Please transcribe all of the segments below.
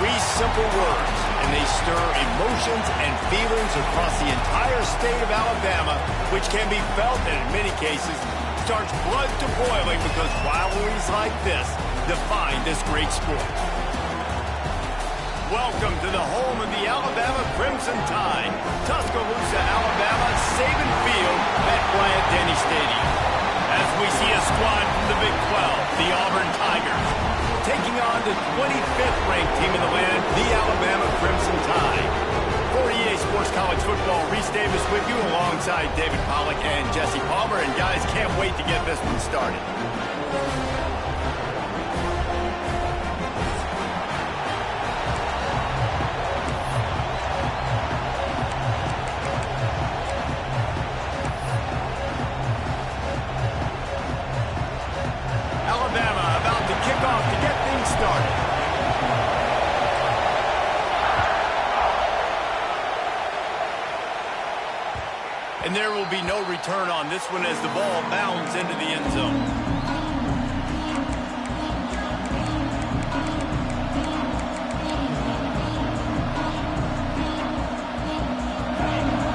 Three simple words, and they stir emotions and feelings across the entire state of Alabama, which can be felt and in many cases starts blood to boiling because rivalries like this define this great sport. Welcome to the home of the Alabama Crimson Tide, Tuscaloosa, Alabama, Saban Field at Bryant-Denny Stadium. As we see a squad from the Big 12, the Auburn Tigers, taking on the 25th ranked team in the land, the Alabama Crimson Tide. For EA Sports College Football, Reese Davis with you alongside David Pollack and Jesse Palmer. And guys, can't wait to get this one started. Alabama about to kick off to get things started. And there will be no return on this one as the ball bounds into the end zone.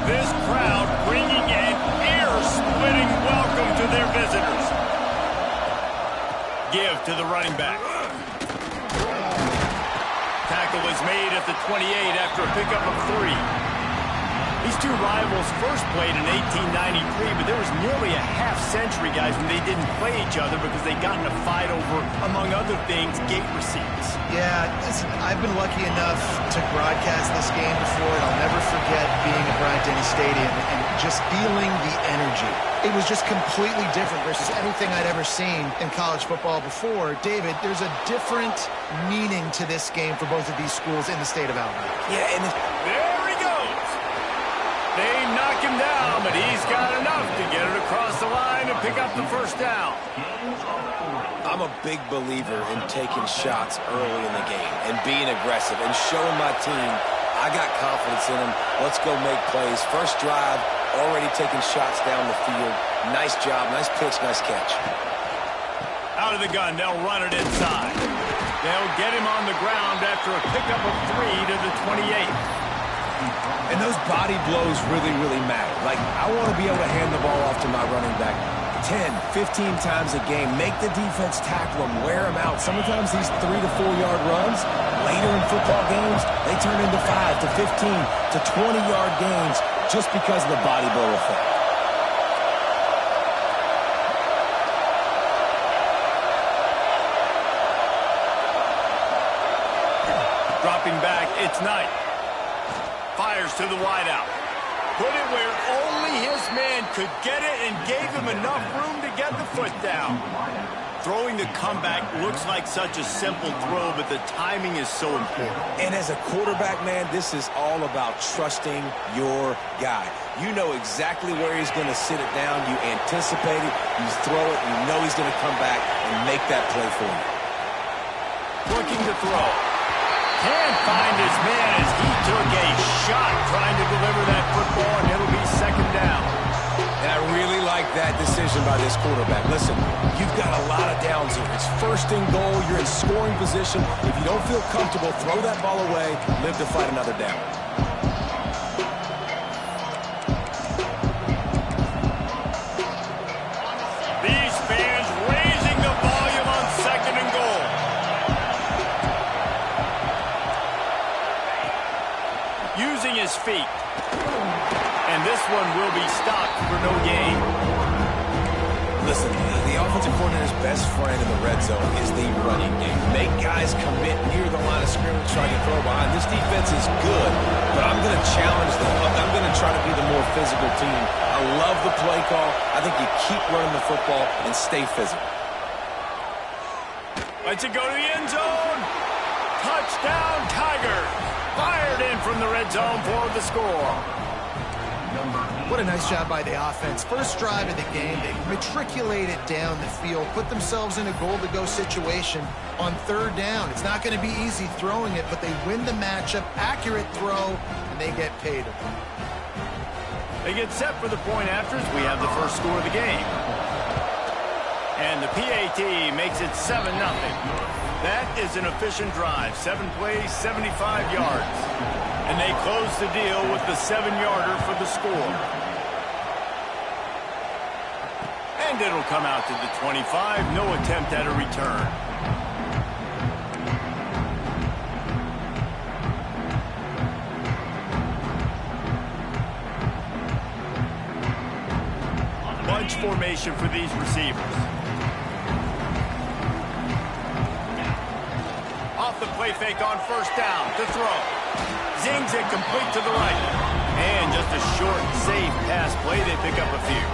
This crowd bringing an ear-splitting welcome to their visitors. Give to the running back. Tackle is made at the 28 after a pickup of 3. These two rivals first played in 1893, but there was nearly a half-century, guys, when they didn't play each other because they got in a fight over, among other things, gate receipts. Yeah, listen, I've been lucky enough to broadcast this game before, and I'll never forget being at Bryant-Denny Stadium and just feeling the energy. It was just completely different versus anything I'd ever seen in college football before. David, there's a different meaning to this game for both of these schools in the state of Alabama. Yeah, and there he goes. They knock him down, but he's got enough to get it across the line and pick up the first down. I'm a big believer in taking shots early in the game and being aggressive and showing my team I got confidence in them. Let's go make plays. First drive, already taking shots down the field. Nice job, nice pitch, nice catch. Out of the gun, they'll run it inside. They'll get him on the ground after a pickup of 3 to the 28. And those body blows really matter. Like, I want to be able to hand the ball off to my running back 10, 15 times a game. Make the defense tackle them, wear them out. Sometimes these 3 to 4 yard runs, later in football games, they turn into 5 to 15 to 20 yard gains just because of the body blow effect. Dropping back, it's Knight. Fires to the wideout. Put it where only his man could get it and gave him enough room to get the foot down. Throwing the comeback looks like such a simple throw, but the timing is so important. And as a quarterback, man, this is all about trusting your guy. You know exactly where he's going to sit it down. You anticipate it. You throw it. You know he's going to come back and make that play for you. Looking to throw. Can't find his man as he took a shot trying to deliver that football, and it'll be second down. And I really like that decision by this quarterback. Listen, you've got a lot of downs here. It's first and goal. You're in scoring position. If you don't feel comfortable, throw that ball away. Live to fight another down. These fans raising the volume on second and goal. Using his feet. And this one will be stopped for no gain. Listen, the offensive coordinator's best friend in the red zone is the running game. Make guys commit near the line of scrimmage, trying to throw behind. This defense is good, but I'm going to challenge them. I'm going to try to be the more physical team. I love the play call. I think you keep running the football and stay physical. Let's it go to the end zone. Touchdown, Tigers. Fired in from the red zone for the score. What a nice job by the offense. First drive of the game, they matriculated down the field, put themselves in a goal-to-go situation on third down. It's not going to be easy throwing it, but they win the matchup, accurate throw, and they get paid. They get set for the point afters. We have the first score of the game. And the PAT makes it 7-0. That is an efficient drive. 7 plays, 75 yards. And they close the deal with the 7-yarder for the score. And it'll come out to the 25. No attempt at a return. Bunch formation for these receivers. Off the play fake on first down to throw. Zings it complete to the right. And just a short, safe pass play. They pick up a few.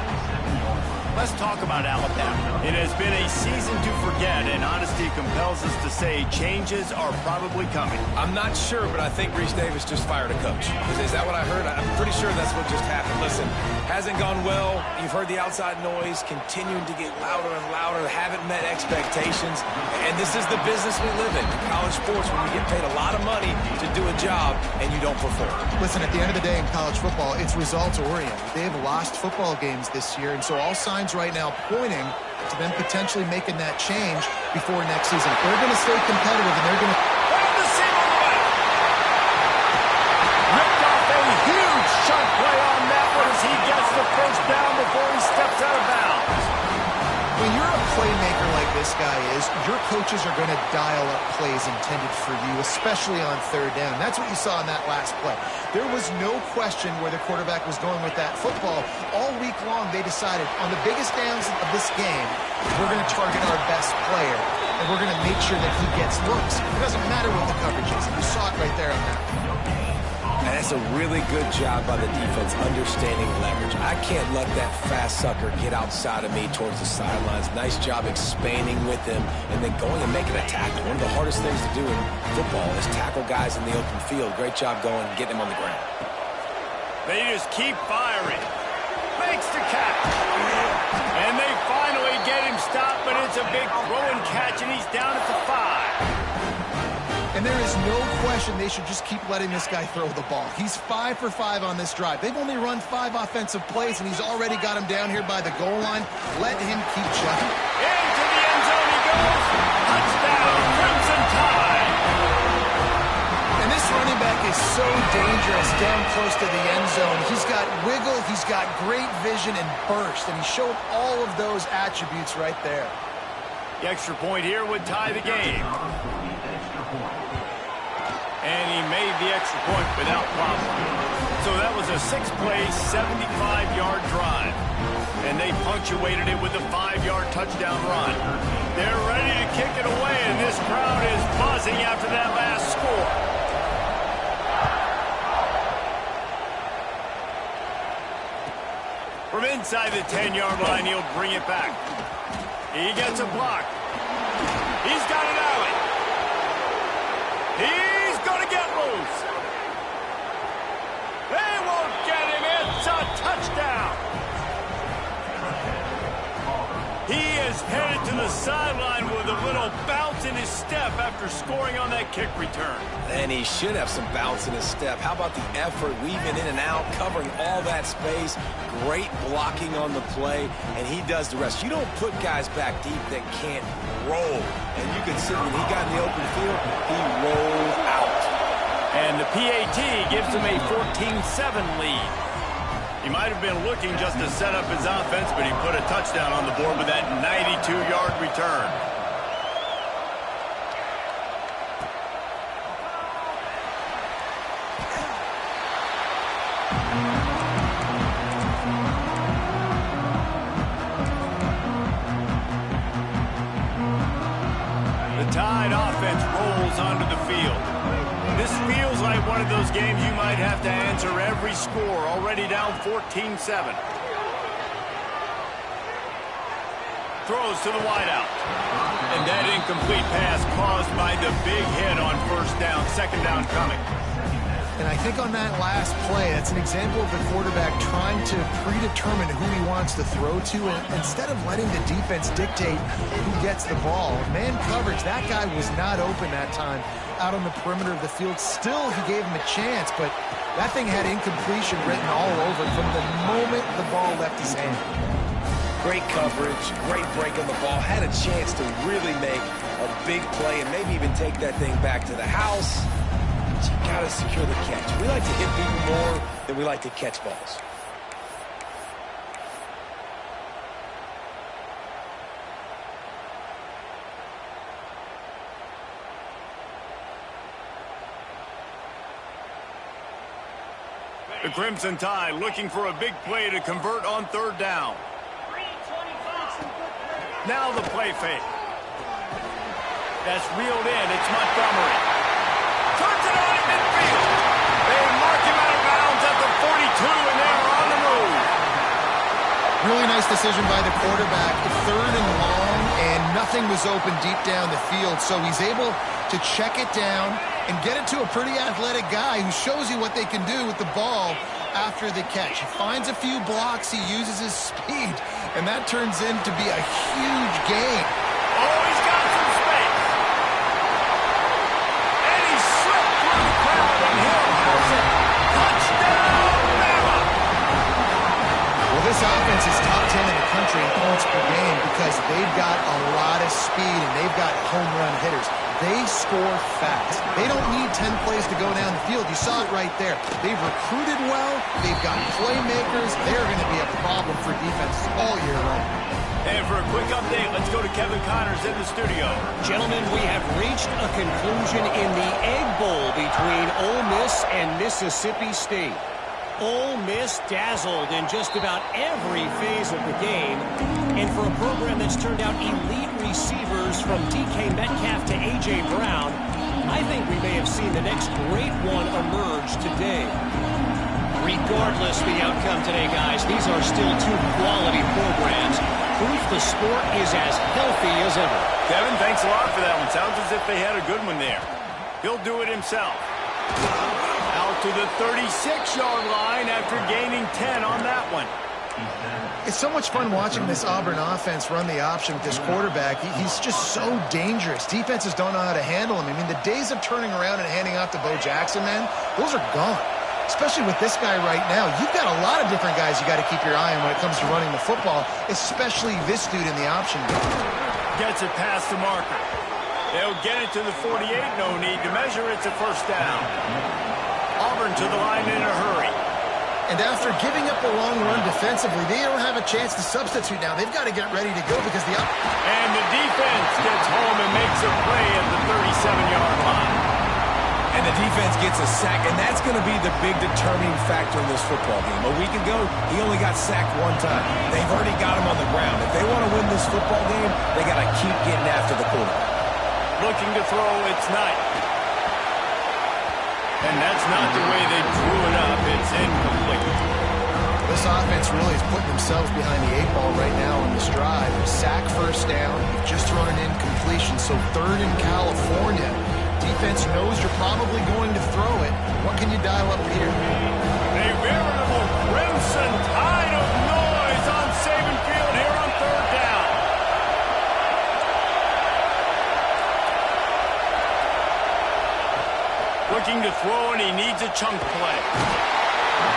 Let's talk about Alabama. It has been a season to forget, and honesty compels us to say changes are probably coming. I'm not sure, but I think Reese Davis just fired a coach. Is that what I heard? I'm pretty sure that's what just happened. Listen, hasn't gone well. You've heard the outside noise continuing to get louder and louder. Haven't met expectations. And this is the business we live in college sports, when you get paid a lot of money to do a job and you don't perform. Listen, at the end of the day in college football, it's results-oriented. They have lost football games this year, and so all signs right now pointing to them potentially making that change before next season. They're going to stay competitive, and they're going to... Ripped off a huge chunk play on that one as he gets the first down before he steps out of bounds. When you're a playmaker like this guy is, your coaches are going to dial up plays intended for you, especially on third down. That's what you saw in that last play. There was no question where the quarterback was going with that football. All week long, they decided on the biggest downs of this game, we're going to target our best player, and we're going to make sure that he gets looks. It doesn't matter what the coverage is. You saw it right there on that. And that's a really good job by the defense, understanding leverage. I can't let that fast sucker get outside of me towards the sidelines. Nice job expanding with him and then going and making a tackle. One of the hardest things to do in football is tackle guys in the open field. Great job going and getting him on the ground. They just keep firing. Makes the catch. And they finally get him stopped, but it's a big throw and catch, and he's down at the 5. And there is no question they should just keep letting this guy throw the ball. He's 5 for 5 on this drive. They've only run 5 offensive plays, and he's already got him down here by the goal line. Let him keep chucking. Into the end zone he goes. Touchdown, Crimson Tide. And this running back is so dangerous down close to the end zone. He's got wiggle, he's got great vision and burst, and he showed all of those attributes right there. The extra point here would tie the game. And he made the extra point without problem. So that was a 6-play, 75-yard drive. And they punctuated it with a 5-yard touchdown run. They're ready to kick it away, and this crowd is buzzing after that last score. From inside the 10-yard line, he'll bring it back. He gets a block. He's got an alley. He's going to get loose. They won't get him. It's a touchdown. He is headed to the sideline with a little bounce in his step after scoring on that kick return. And he should have some bounce in his step. How about the effort, weaving in and out, covering all that space, great blocking on the play, and he does the rest. You don't put guys back deep that can't roll. And you can see when he got in the open field, he rolled out. And the PAT gives him a 14-7 lead. He might have been looking just to set up his offense, but he put a touchdown on the board with that 92-yard return. The Tide offense rolls onto the field. This feels like one of those games you might have to answer every score, already down 14-7. Throws to the wideout. And that incomplete pass caused by the big hit on first down, second down coming. And I think on that last play, that's an example of the quarterback trying to predetermine who he wants to throw to, and instead of letting the defense dictate who gets the ball. Man coverage, that guy was not open that time out on the perimeter of the field. Still, he gave him a chance, but that thing had incompletion written all over it from the moment the ball left his hand. Great coverage, great break on the ball. Had a chance to really make a big play and maybe even take that thing back to the house. But you got to secure the catch. We like to hit people more than we like to catch balls. The Crimson Tide looking for a big play to convert on third down. Now the play fake. That's reeled in. It's Montgomery. Turns it on at midfield. They mark him out of bounds at the 42, and they're on the move. Really nice decision by the quarterback. Third and long, and nothing was open deep down the field, so he's able to check it down and get it to a pretty athletic guy who shows you what they can do with the ball after the catch. He finds a few blocks, he uses his speed, and that turns into be a huge gain. Oh, he's got some space. And he slipped through the crowd, and Hill has it. Touchdown, Bama! Well, this offense is top 10 in the country in points per game because they've got a lot of speed and they've got home run hitters. They score fast. They don't need 10 plays to go down the field. You saw it right there. They've recruited well. They've got playmakers. They're going to be a problem for defense all year long. And for a quick update, let's go to Kevin Connors in the studio. Gentlemen, we have reached a conclusion in the Egg Bowl between Ole Miss and Mississippi State. Ole Miss dazzled in just about every phase of the game. And for a program that's turned out elite receivers from DK Metcalf to A.J. Brown, I think we may have seen the next great one emerge today. Regardless the outcome today, guys, these are still two quality programs. Proof the sport is as healthy as ever. Kevin, thanks a lot for that one. Sounds as if they had a good one there. He'll do it himself. Out to the 36-yard line after gaining 10 on that one. It's so much fun watching this Auburn offense run the option with this quarterback. He's just so dangerous. Defenses don't know how to handle him. I mean, the days of turning around and handing off to Bo Jackson, man, those are gone. Especially with this guy right now. You've got a lot of different guys you got to keep your eye on when it comes to running the football, especially this dude in the option game. Gets it past the marker. They'll get it to the 48. No need to measure. It's a first down. Auburn to the line in a hurry. And after giving up a long run defensively, they don't have a chance to substitute now. They've got to get ready to go because the... And the defense gets home and makes a play at the 37-yard line. And the defense gets a sack, and that's going to be the big determining factor in this football game. A week ago, he only got sacked one time. They've already got him on the ground. If they want to win this football game, they got to keep getting after the quarterback. Looking to throw, it's Knight. And that's not the way they drew it up. It's incomplete. This offense really is putting themselves behind the 8 ball right now on this drive. Sack first down, just thrown an incompletion, so third in California. Defense knows you're probably going to throw it. What can you dial up here? A veritable crimson tide of noise on Saban Field here on third down. Looking to throw, and he needs a chunk play.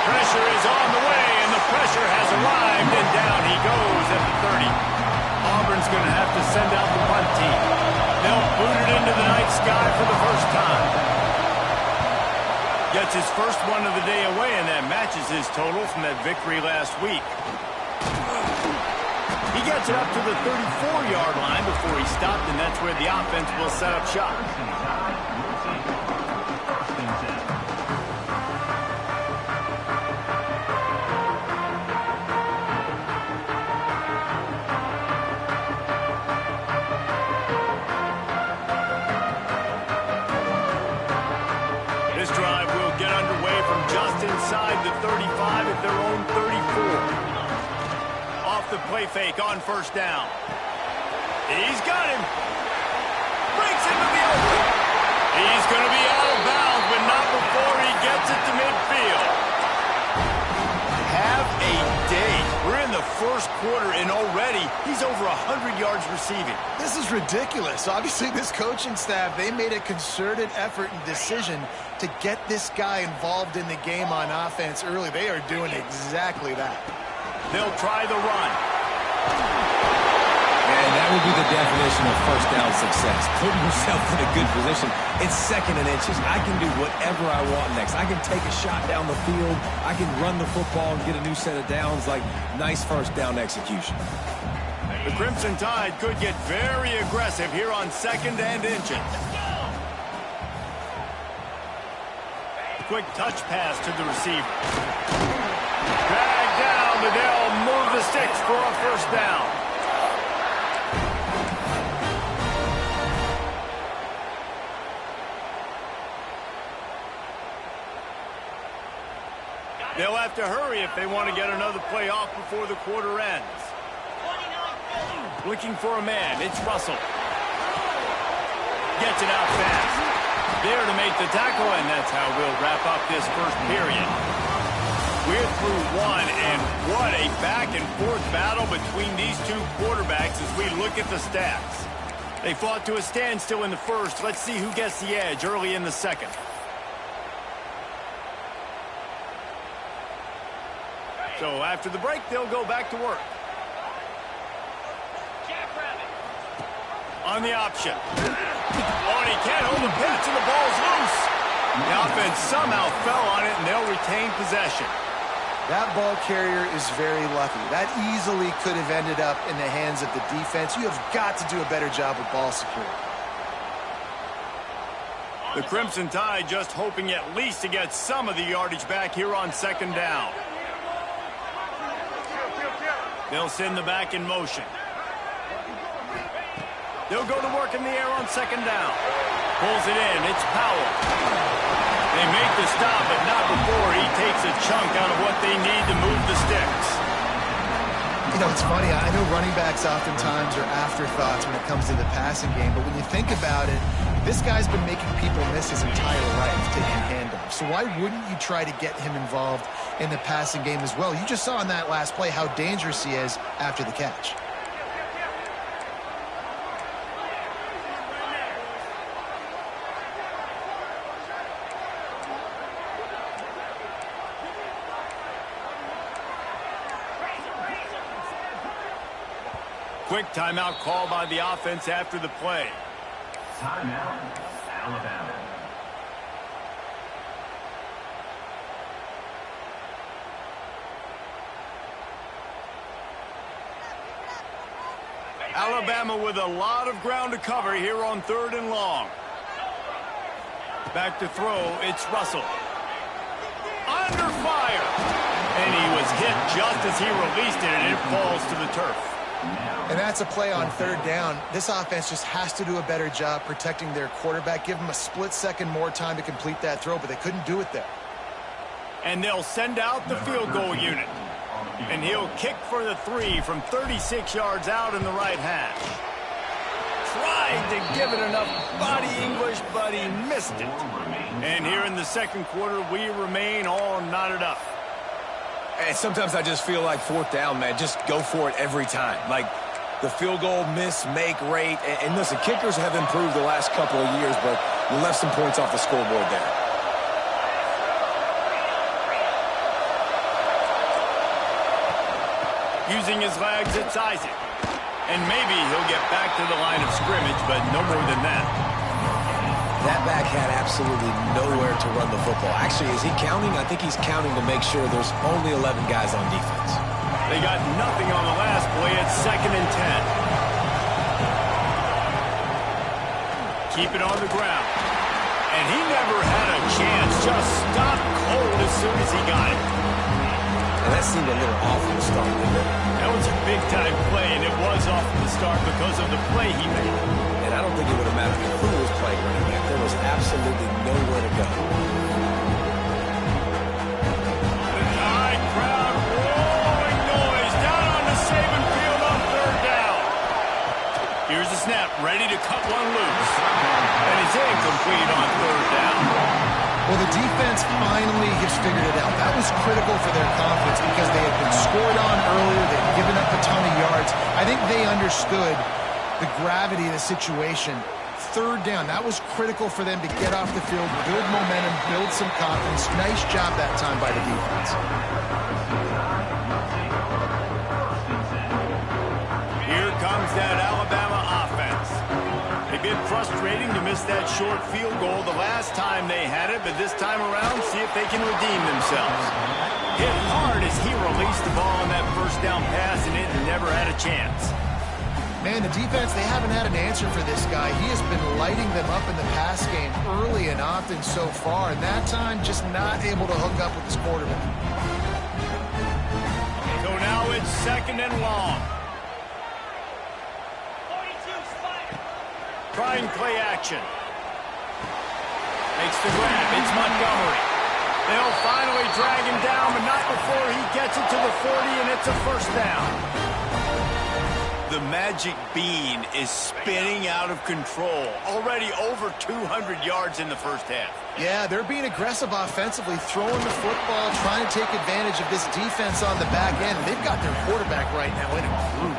Pressure is on the way, and the pressure has arrived, and down he goes at the 30. Auburn's going to have to send out the punt team. They'll boot it into the night sky for the first time. Gets his first one of the day away, and that matches his total from that victory last week. He gets it up to the 34-yard line before he stopped, and that's where the offense will set up shop. This drive will get underway from just inside the 35 at their own 34. Off the play fake on first down. He's got him. Breaks into the open. He's going to be out of bounds, but not before he gets it to midfield. Have a day. We're in the first quarter, and already he's over 100 yards receiving. This is ridiculous. Obviously, this coaching staff, they made a concerted effort and decision to get this guy involved in the game on offense early. They are doing exactly that. They'll try the run. would be the definition of first down success. Putting yourself in a good position. It's second and inches. I can do whatever I want next. I can take a shot down the field. I can run the football and get a new set of downs. Like, nice first down execution. The Crimson Tide could get very aggressive here on second and inches. Quick touch pass to the receiver. Dragged down, but they'll move the sticks for a first down. They'll have to hurry if they want to get another play off before the quarter ends. Looking for a man, it's Russell. Gets it out fast. There to make the tackle, and that's how we'll wrap up this first period. We're through one, and what a back-and-forth battle between these two quarterbacks as we look at the stats. They fought to a standstill in the first. Let's see who gets the edge early in the second. So after the break, they'll go back to work. On the option. Oh, and he can't hold the pitch, and the ball's loose. The offense somehow fell on it, and they'll retain possession. That ball carrier is very lucky. That easily could have ended up in the hands of the defense. You have got to do a better job with ball security. The Crimson Tide just hoping at least to get some of the yardage back here on second down. They'll send the back in motion. They'll go to work in the air on second down. Pulls it in. It's Powell. They make the stop, but not before he takes a chunk out of what they need to move the sticks. You know, it's funny. I know running backs oftentimes are afterthoughts when it comes to the passing game, but when you think about it, this guy's been making people miss his entire life taking handoffs. So why wouldn't you try to get him involved in the passing game as well? You just saw in that last play how dangerous he is after the catch. Quick timeout call by the offense after the play. Timeout, Alabama. Alabama with a lot of ground to cover here on third and long. Back to throw, it's Russell. Under fire! And he was hit just as he released it, and it falls to the turf. And that's a play on third down. This offense just has to do a better job protecting their quarterback. Give him a split second more time to complete that throw, but they couldn't do it there. And they'll send out the field goal unit. And he'll kick for the 3 from 36 yards out in the right hash. Tried to give it enough body English, but he missed it. And here in the second quarter, we remain all knotted up. And sometimes I just feel like fourth down, man. Just go for it every time. Like the field goal miss, make rate. And listen, kickers have improved the last couple of years, but we left some points off the scoreboard there. Using his legs, it's Isaac. And maybe he'll get back to the line of scrimmage, but no more than that. That back had absolutely nowhere to run the football. Actually, is he counting? I think he's counting to make sure there's only 11 guys on defense. They got nothing on the last play. It's 2nd and 10. Keep it on the ground. And he never had a chance. Just stopped cold as soon as he got it. And that seemed a little off from the start, didn't it? That was a big-time play, and it was off from the start because of the play he made. And I don't think it would have mattered who was playing running back. There was absolutely nowhere to go. The Tide crowd rolling noise down on the Saban field on third down. Here's the snap, ready to cut one loose. And it's incomplete on third down. Well, the defense finally has figured it out. That was critical for their confidence because they had been scored on earlier. They had given up a ton of yards. I think they understood the gravity of the situation. Third down, that was critical for them to get off the field, build momentum, build some confidence. Nice job that time by the defense. Here comes that Alabama frustrating to miss that short field goal the last time they had it, but this time around, see if they can redeem themselves. Hit hard as he released the ball on that first down pass, and it never had a chance. Man, the defense, they haven't had an answer for this guy. He has been lighting them up in the pass game early and often so far, and that time just not able to hook up with his quarterback. So now it's 2nd and long. Trying play action. Makes the grab. It's Montgomery. They'll finally drag him down, but not before he gets it to the 40, and it's a first down. The magic bean is spinning out of control. Already over 200 yards in the first half. Yeah, they're being aggressive offensively, throwing the football, trying to take advantage of this defense on the back end. They've got their quarterback right now in a groove.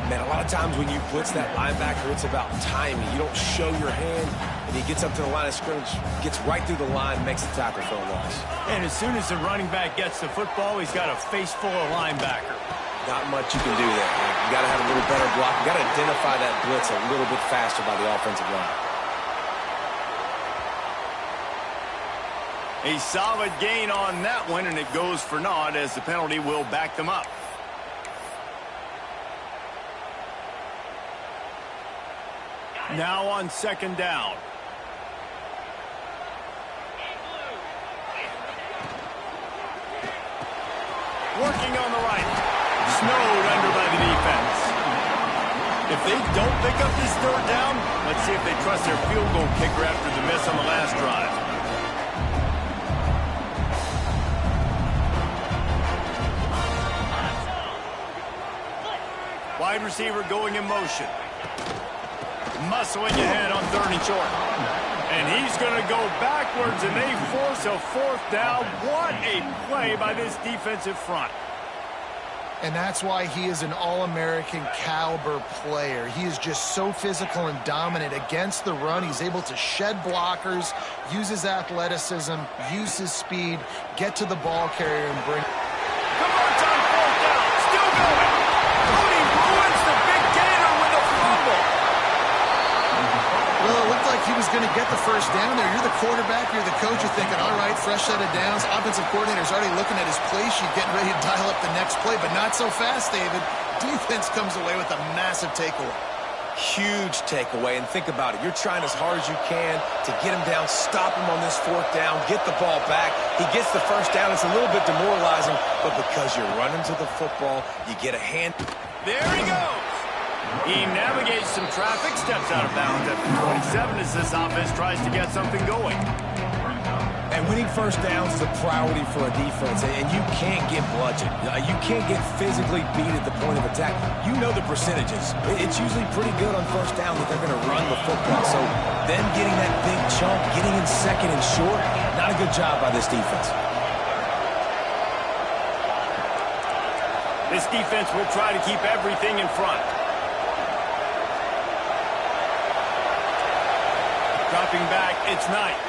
Man, a lot of times when you blitz that linebacker, it's about timing. You don't show your hand, and he gets up to the line of scrimmage, gets right through the line, makes the tackle for a loss. And as soon as the running back gets the football, he's got a face full of linebacker. Not much you can do there. You got to have a little better block. You got to identify that blitz a little bit faster by the offensive line. A solid gain on that one, and it goes for naught as the penalty will back them up. Now on 2nd down. Working on the right. Snowed under by the defense. If they don't pick up this 3rd down, let's see if they trust their field goal kicker after the miss on the last drive. Wide receiver going in motion. Muscling ahead on 3rd and short. And he's going to go backwards, and they force a 4th down. What a play by this defensive front. And that's why he is an All-American caliber player. He is just so physical and dominant against the run. He's able to shed blockers, use his athleticism, use his speed, get to the ball carrier and bring... Come on, on 4th down. Still going. Mooney ruins the big gainer with a fumble. Well, it looked like he was going to get the first down there. You're the quarterback, you're the coach, you're thinking, all right, fresh set of downs. Offensive coordinator's already looking at his play sheet, getting ready to dial up the next play, but not so fast, David. Defense comes away with a massive takeaway. Huge takeaway, and think about it. You're trying as hard as you can to get him down, stop him on this 4th down, get the ball back. He gets the first down. It's a little bit demoralizing, but because you're running to the football, you get a hand. There he goes. He navigates some traffic, steps out of bounds at the 27 as this offense tries to get something going. And winning first downs is a priority for a defense, and you can't get bludgeoned. You can't get physically beat at the point of attack. You know the percentages. It's usually pretty good on first down that they're going to run the football. So them getting that big chunk, getting in 2nd and short, not a good job by this defense. This defense will try to keep everything in front. Dropping back, it's Knight.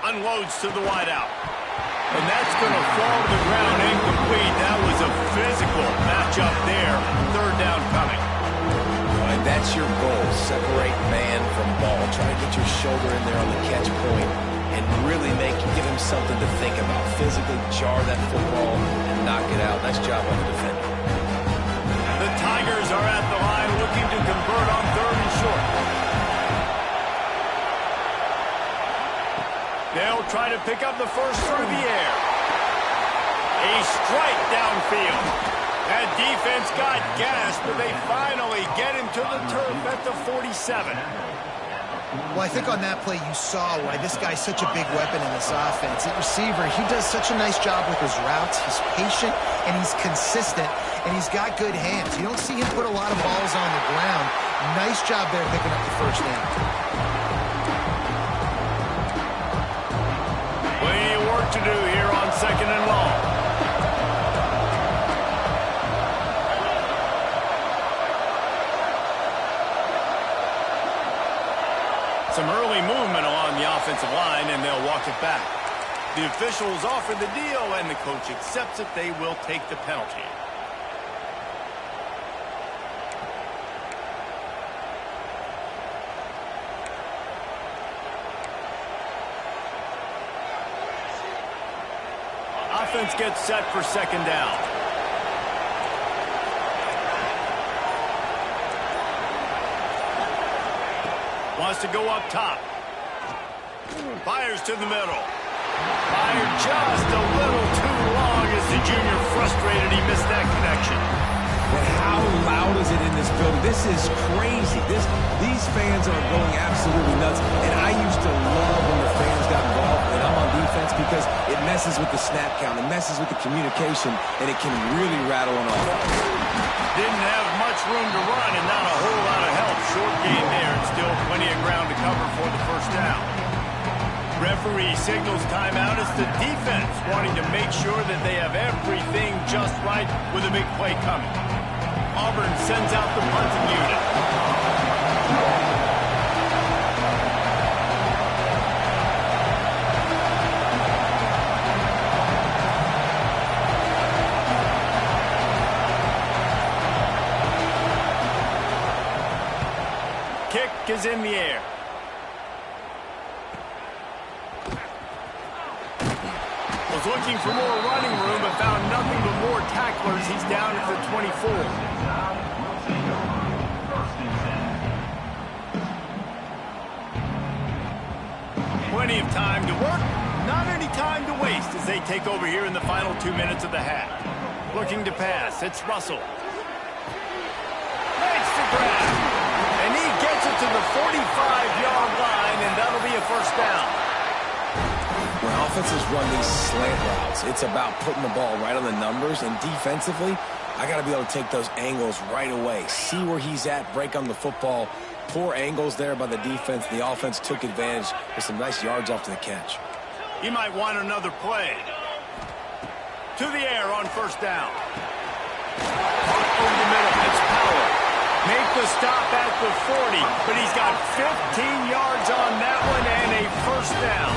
Unloads to the wideout. And that's going to fall to the ground incomplete. That was a physical matchup there. 3rd down coming. And that's your goal. Separate man from ball. Try to get your shoulder in there on the catch point and really give him something to think about. Physically jar that football and knock it out. Nice job on the defender. The Tigers are at the line looking to convert on 3rd and short. They'll try to pick up the first through the air. A strike downfield. That defense got gassed, but they finally get him to the turf at the 47. Well, I think on that play you saw why this guy's such a big weapon in this offense. At receiver, he does such a nice job with his routes. He's patient, and he's consistent, and he's got good hands. You don't see him put a lot of balls on the ground. Nice job there picking up the first down. To do here on 2nd and long. Some early movement along the offensive line, and they'll walk it back. The officials offer the deal, and the coach accepts it. They will take the penalty. offense gets set for second down. Wants to go up top. Fires to the middle. Fired just a little too long as the junior frustrated. He missed that connection. But how loud is it in this building? This is crazy. These fans are going absolutely nuts. And I used to love when the fans got involved and I'm on defense because it messes with the snap count. It messes with the communication, and it can really rattle an offense. Didn't have much room to run and not a whole lot of help. Short gain there and still plenty of ground to cover for the first down. Referee signals timeout as the defense wanting to make sure that they have everything just right with a big play coming. Auburn sends out the punting unit. Kick is in the air. Was looking for more running room, but found nothing but more tacklers. He's down at the 24. Plenty of time to work, not any time to waste as they take over here in the final 2 minutes of the half. Looking to pass, it's Russell. Makes the grab, and he gets it to the 45-yard line, and that'll be a first down. When offenses run these slant routes, it's about putting the ball right on the numbers, and defensively, I got to be able to take those angles right away. See where he's at, break on the football. Poor angles there by the defense. The offense took advantage with some nice yards after the catch. He might want another play. To the air on first down. Over the middle, it's Powell. Make the stop at the 40, but he's got 15 yards on that one and a first down.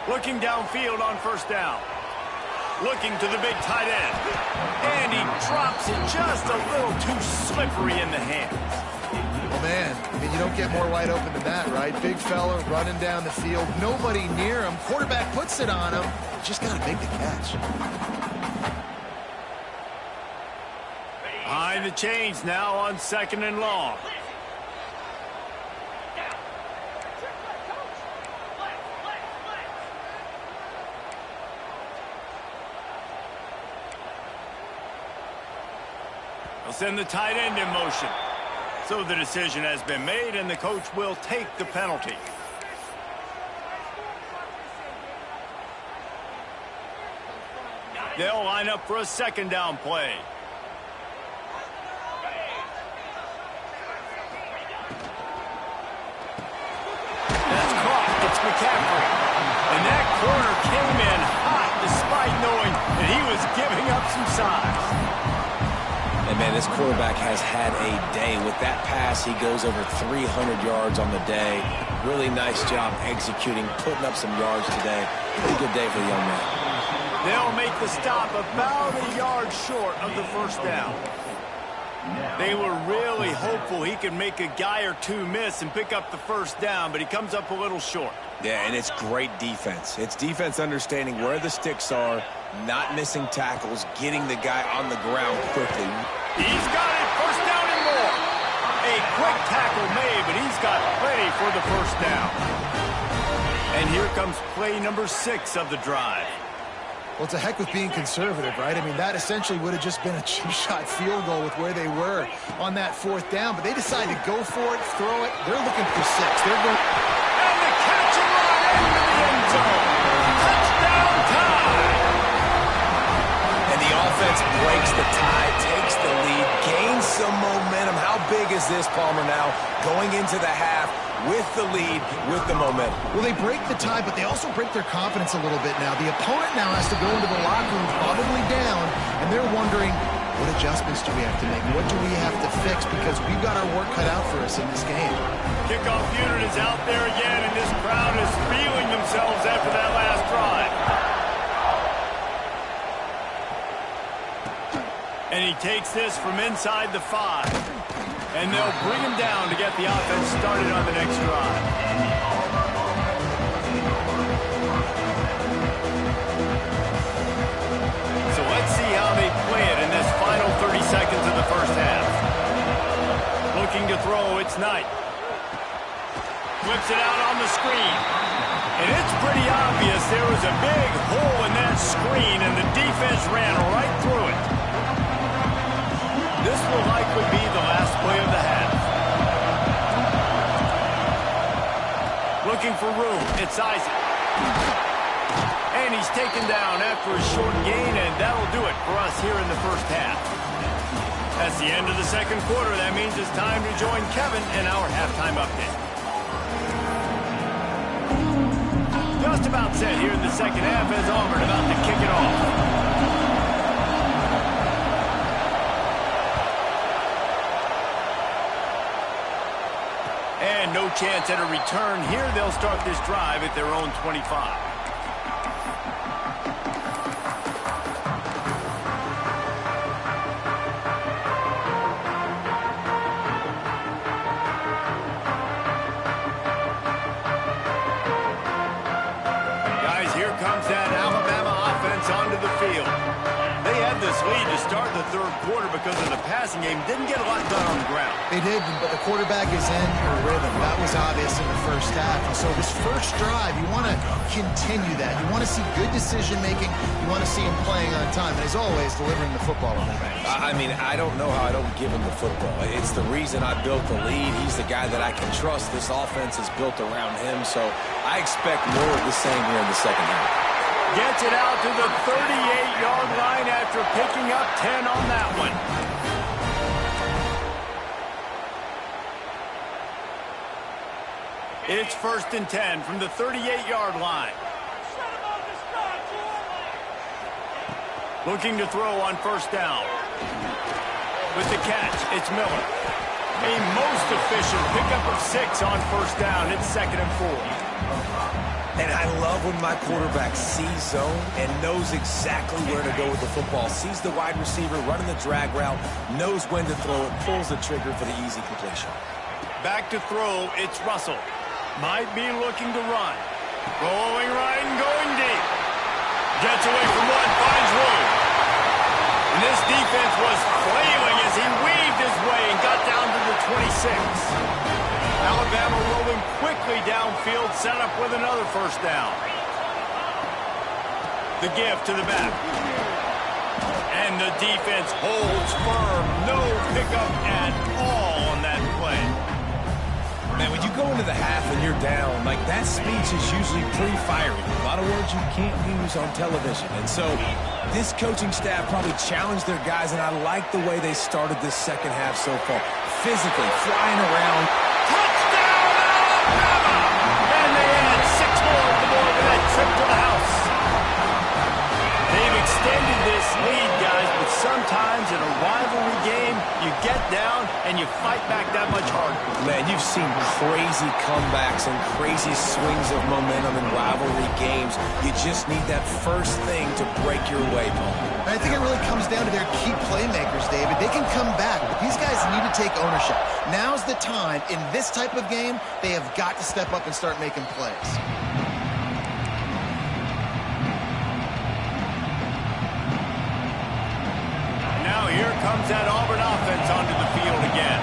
Looking downfield on first down. Looking to the big tight end. And he drops it just a little too slippery in the hands. Oh, man, I mean, you don't get more wide open than that, right? Big fella running down the field. Nobody near him. Quarterback puts it on him. Just got to make the catch. Behind the chains now on second and long. They'll send the tight end in motion. So the decision has been made, and the coach will take the penalty. They'll line up for a second down play. That's caught. It's McCaffrey. And that corner came in hot despite knowing that he was giving up some size. And, man, this quarterback has had a day. With that pass, he goes over 300 yards on the day. Really nice job executing, putting up some yards today. Pretty good day for the young man. They'll make the stop about a yard short of the first down. They were really hopeful he could make a guy or two miss and pick up the first down, but he comes up a little short. Yeah, and it's great defense. It's defense understanding where the sticks are, not missing tackles, getting the guy on the ground quickly. He's got it, first down and more. A quick tackle made, but he's got plenty for the first down. And here comes play number 6 of the drive. Well, it's a heck with being conservative, right? I mean, that essentially would have just been a cheap-shot field goal with where they were on that fourth down, but they decided to go for it, throw it. They're looking for 6. They're going. And the catch and run into the end zone. Touchdown time. And the offense breaks the tie, takes the lead, gains some momentum. How big is this, Palmer, now? Going into the half with the lead, with the momentum. Well, they break the tie, but they also break their confidence a little bit now. The opponent now has to go into the locker room probably down, and they're wondering, what adjustments do we have to make? What do we have to fix? Because we've got our work cut out for us in this game. Kickoff unit is out there again, and this crowd is feeling themselves after that last drive. And he takes this from inside the 5. And they'll bring him down to get the offense started on the next drive. Dumps it out on the screen. And it's pretty obvious there was a big hole in that screen, and the defense ran right through it. This will likely be the last play of the half. Looking for room. It's Isaac. And he's taken down after a short gain, and that'll do it for us here in the first half. That's the end of the second quarter. That means it's time to join Kevin in our halftime update. Just about set here in the second half as Auburn about to kick it off. And no chance at a return here. They'll start this drive at their own 25. Lead to start the third quarter because of the passing game. Didn't get a lot done on the ground. They did, but the quarterback is in a rhythm. That was obvious in the first half. And so this first drive, you want to continue that. You want to see good decision-making. You want to see him playing on time. And as always, delivering the football on the range. I mean, I don't know how I don't give him the football. It's the reason I built the lead. He's the guy that I can trust. This offense is built around him. So I expect more of the same here in the second half. Gets it out to the 38-yard line after picking up 10 on that one. It's 1st and 10 from the 38-yard line. Looking to throw on first down. With the catch, it's Miller. A most efficient pickup of 6 on first down. It's 2nd and 4. And I love when my quarterback sees zone and knows exactly where to go with the football. Sees the wide receiver running the drag route, knows when to throw it, pulls the trigger for the easy completion. Back to throw, it's Russell. Might be looking to run. Rolling right and going deep. Gets away from one, finds room. And this defense was flailing as he weaved his way and got down to the 26. Alabama rolling quickly downfield, set up with another first down. The give to the back. And the defense holds firm. No pickup at all on that play. Man, when you go into the half and you're down, like that speech is usually pretty fiery. A lot of words you can't use on television. And so this coaching staff probably challenged their guys, and I like the way they started this second half so far. Physically, flying around. Touchdown, Alabama! And they add 6 more at the board with that trip to the house. They've extended this lead, guys, but sometimes in a rivalry game, you get down and you fight back that much harder. Man, you've seen crazy comebacks and crazy swings of momentum in rivalry games. You just need that first thing to break your way, Paul. I think it really comes down to their key playmakers, David. They can come back, but these guys need to take ownership. Now's the time. In this type of game, they have got to step up and start making plays. Now here comes that Auburn offense onto the field again.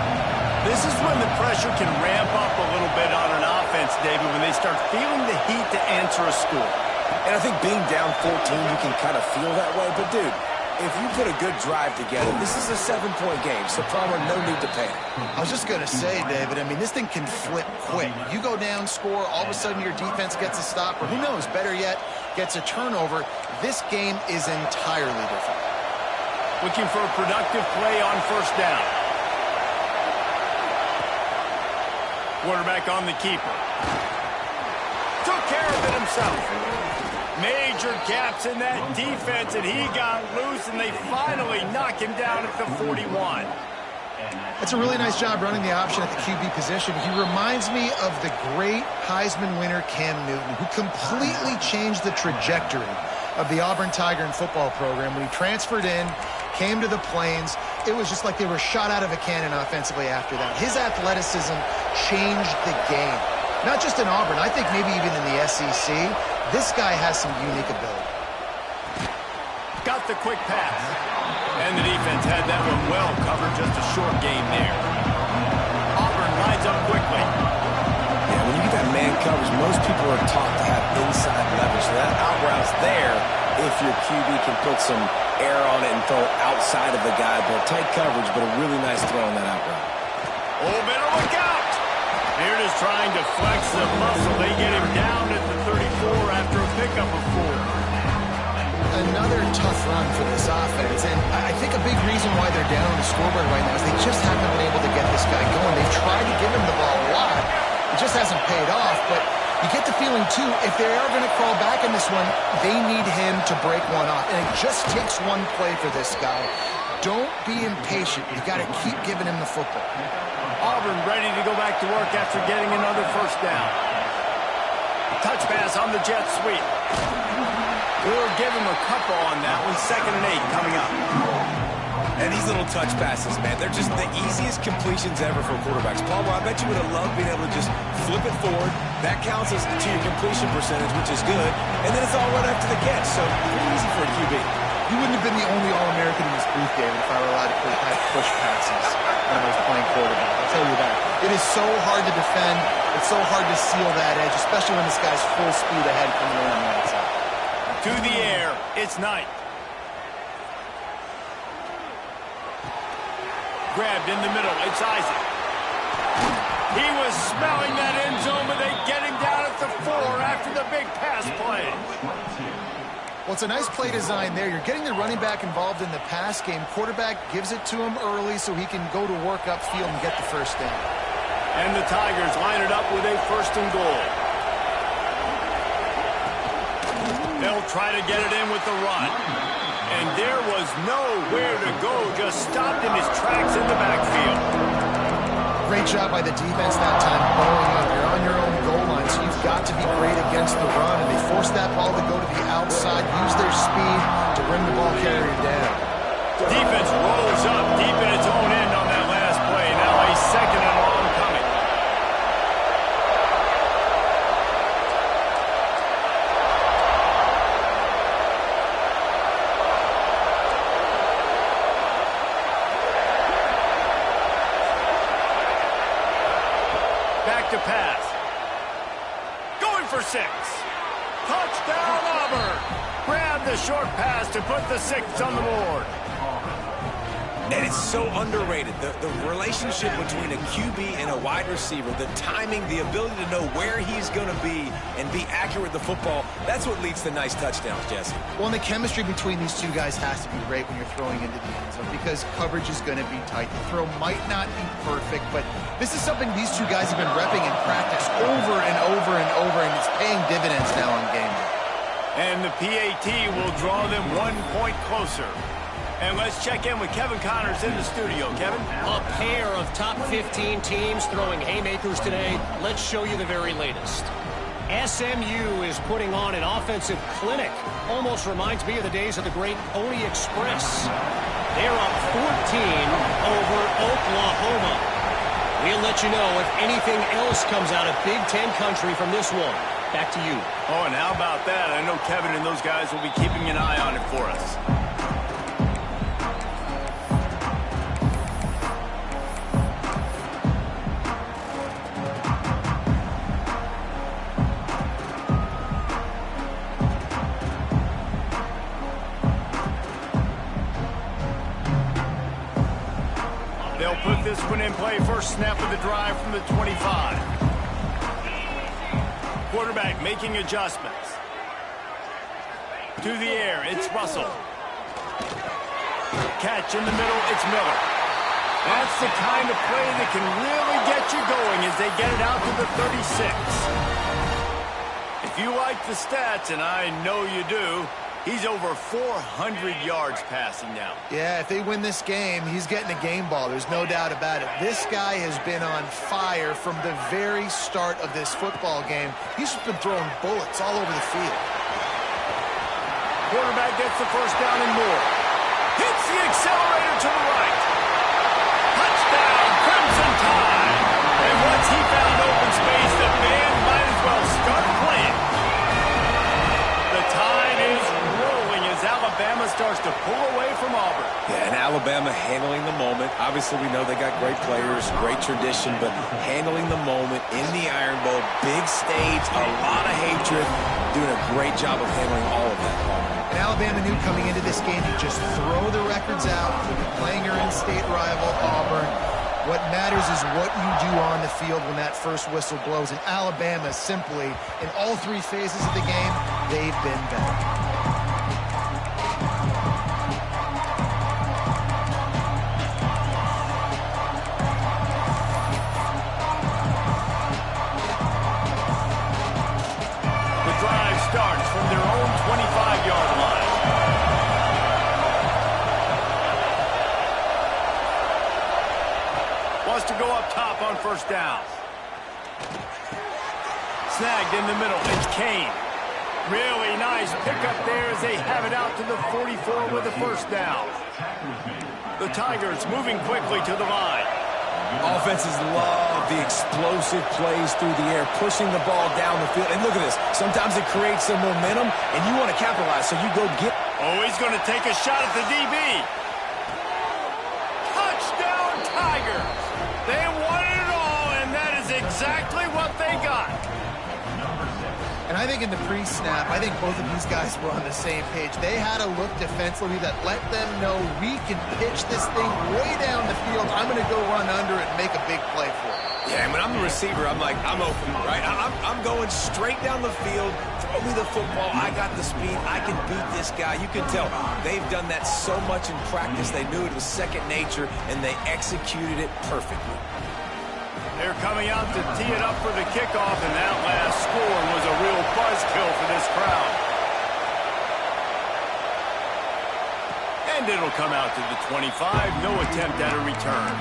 This is when the pressure can ramp up a little bit on an offense, David, when they start feeling the heat to answer a score. And I think being down 14, you can kind of feel that way. But, dude, if you put a good drive together, this is a 7-point game, so Palmer, no need to panic. I was just going to say, David, I mean, this thing can flip quick. You go down, score, all of a sudden your defense gets a stop, or who knows, better yet, gets a turnover. This game is entirely different. Looking for a productive play on first down. Quarterback on the keeper. Took care of it himself. Major gaps in that defense, and he got loose, and they finally knock him down at the 41. That's a really nice job running the option at the QB position. He reminds me of the great Heisman winner Cam Newton, who completely changed the trajectory of the Auburn Tiger and football program. When he transferred in, came to the Plains, it was just like they were shot out of a cannon offensively after that. His athleticism changed the game. Not just in Auburn, I think maybe even in the SEC. This guy has some unique ability. Got the quick pass. And the defense had that one well covered, just a short game there. Auburn lines up quickly. Yeah, when you get that man coverage, most people are taught to have inside leverage. So that out route's there if your QB can put some air on it and throw outside of the guy. But tight coverage, but a really nice throw on that out route. Oh, better look out! Beard is trying to flex the muscle. They get him down at the 34 after a pickup of 4. Another tough run for this offense, and I think a big reason why they're down on the scoreboard right now is they just haven't been able to get this guy going. They've tried to give him the ball a lot. It just hasn't paid off, but you get the feeling, too, if they are going to crawl back in this one, they need him to break one off, and it just takes one play for this guy. Don't be impatient. You got to keep giving him the football. Auburn ready to go back to work after getting another first down. Touch pass on the jet sweep. We'll give him a couple on that one. 2nd and 8 coming up. And these little touch passes, man, they're just the easiest completions ever for quarterbacks. Palmer, I bet you would have loved being able to just flip it forward. That counts as to your completion percentage, which is good. And then it's all right after the catch, so pretty easy for a QB. You wouldn't have been the only All-American in this booth, David, if I were allowed to push passes when I was playing quarterback. I'll tell you that. It is so hard to defend. It's so hard to seal that edge, especially when this guy's full speed ahead coming around the outside. To the air, it's Knight. Grabbed in the middle, it's Isaac. He was smelling that end zone, but they get him down at the 4 after the big pass play. Well, it's a nice play design there. You're getting the running back involved in the pass game. Quarterback gives it to him early so he can go to work upfield and get the first down. And the Tigers line it up with a 1st and goal. They'll try to get it in with the run. And there was nowhere to go, just stopped in his tracks in the backfield. Great job by the defense that time, bowling up. You're on your own goal line, so you've got to be great against the run. And they forced that ball to go to the outside, use their speed to bring the ball carrier down. Defense rolls up deep in its own end on that last play. Now a 2nd and long coming. To pass. Going for 6. Touchdown, Auburn. Grab the short pass to put the 6 on the board. And it's so underrated. The relationship between a QB and a wide receiver, the timing, the ability to know where he's going to be and be accurate with the football, that's what leads to nice touchdowns, Jesse. Well, and the chemistry between these two guys has to be great when you're throwing into the end zone because coverage is going to be tight. The throw might not be perfect, but this is something these two guys have been repping in practice over and over and over, and it's paying dividends now on game day. And the PAT will draw them 1 point closer. And let's check in with Kevin Connors in the studio. Kevin? A pair of top 15 teams throwing haymakers today. Let's show you the very latest. SMU is putting on an offensive clinic. Almost reminds me of the days of the great Pony Express. They're up 14 over Oklahoma. We'll let you know if anything else comes out of Big Ten country from this one. Back to you. Oh, and how about that? I know Kevin and those guys will be keeping an eye on it for us. They'll put this one in play. First snap of the drive from the 25. Quarterback making adjustments. To the air, it's Russell. Catch in the middle, it's Miller. That's the kind of play that can really get you going as they get it out to the 36. If you like the stats, and I know you do, he's over 400 yards passing now. Yeah, if they win this game, he's getting a game ball. There's no doubt about it. This guy has been on fire from the very start of this football game. He's just been throwing bullets all over the field. Quarterback gets the first down and more. Hits the accelerator to the right. Touchdown, Crimson Tide. And once he found open space, the band might as well start playing. The Tide is rolling as Alabama defense starts to pull away from Auburn. Yeah, and Alabama handling the moment. Obviously, we know they got great players, great tradition, but handling the moment in the Iron Bowl, big stage, a lot of hatred, doing a great job of handling all of that. And Alabama knew coming into this game to just throw the records out, playing your in-state rival, Auburn. What matters is what you do on the field when that first whistle blows. And Alabama simply, in all three phases of the game, they've been better. Starts from their own 25-yard line. Wants to go up top on first down. Snagged in the middle. It's Kane. Really nice pickup there as they have it out to the 44 with the first down. The Tigers moving quickly to the line. Offenses love the explosive plays through the air, pushing the ball down the field. And look at this. Sometimes it creates some momentum, and you want to capitalize, so you go get... Oh, he's going to take a shot at the DB. Touchdown, Tigers. They wanted it all, and that is exactly what they got. And I think in the pre-snap, I think both of these guys were on the same page. They had a look defensively that let them know we can pitch this thing way down the field. I'm going to go run under it and make a big play for it. Yeah, and when I'm the receiver, I'm like, I'm open, right? I'm going straight down the field. Throw me the football. I got the speed. I can beat this guy. You can tell they've done that so much in practice. They knew it was second nature, and they executed it perfectly. They're coming out to tee it up for the kickoff, and that last score was a real buzzkill for this crowd. And it'll come out to the 25. No attempt at a return.